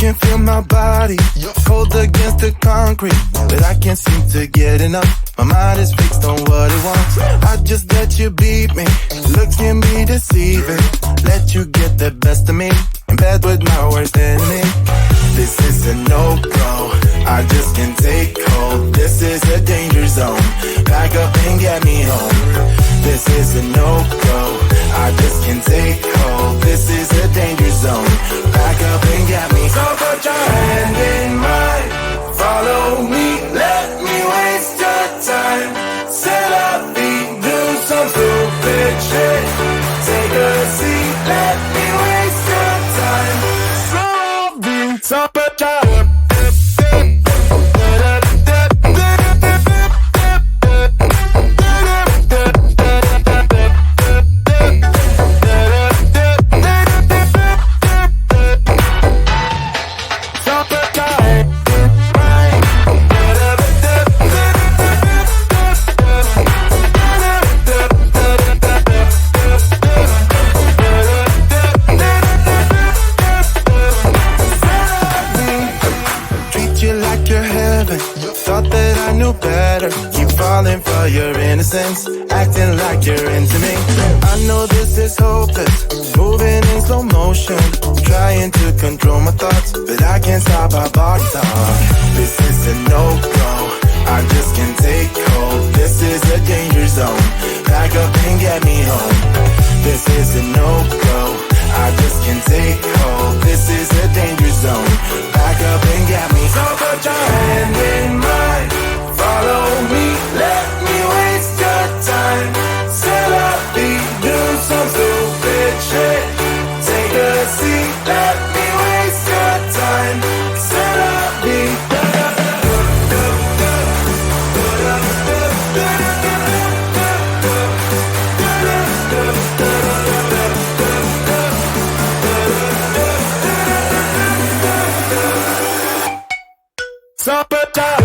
can feel my body cold against the concrete, but I can't seem to get enough. My mind is fixed on what it wants. I just let you beat me. Looks can be deceiving. Let you get the best of me in bed with my worst enemy. This is a no-go. I just can't take hold. This is a danger zone. Pack up and get me home. This is a no-go. I just can't take hold. This is a danger zone. Pack up and get me. So put your hand in mine. Follow me. Let me waste your time. Set up feet. Do some stupid shit. Take a seat. Let me waste your time. So put your for your innocence, acting like you're into me. I know this is hopeless, moving in slow motion, trying to control my thoughts, but I can't stop our body talk. This is a no-go, I just can't take hold. This is a danger zone, pack up and get me home. This is a no-go, I just can't take hold. This is a danger zone, pack up and get me. So put your hand in mine. Follow me, let me waste your time. Set up feet, do some stupid shit. Take a seat, let me waste your time. Set up feet. So put your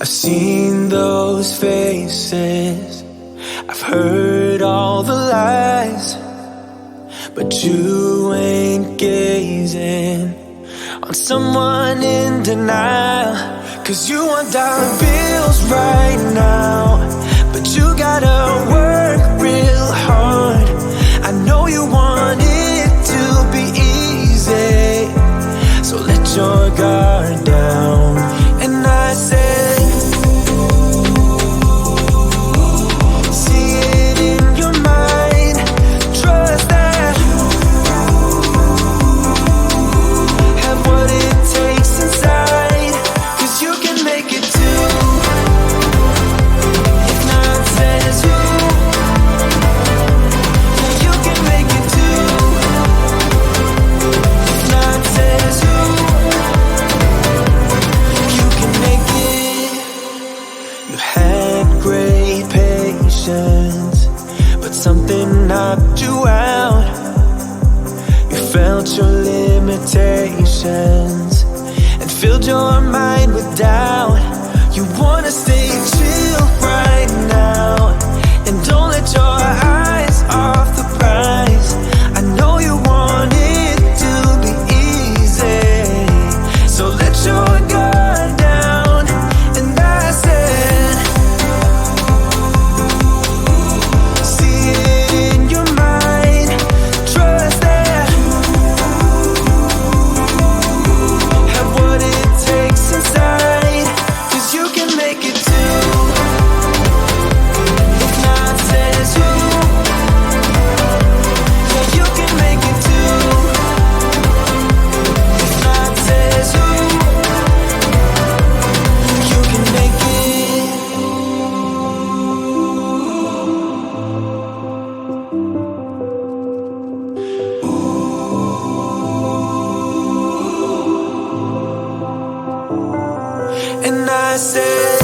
I've seen those faces, I've heard all the lies, but you ain't gazing on someone in denial. 'Cause you want dollar bills right now, but you gotta work real hard. I know you want it to be easy, so let your guard down. And I said, see it in your mind, trust that have what it takes inside, 'cause you can make it too. If not says who, yeah, you can make it too. If not says who, you can make it. You had great patience, but something knocked you out. You felt your limitations and filled your mind with doubt. You wanna stay chill right now, and don't let your eyes off the prize. I know you want it to be easy, so let your guard down. And I said, see it in your mind, trust that have what it takes inside, 'cause you can make it too. If not says who, yeah, you can make it too. If not says who, you can make it. And I said,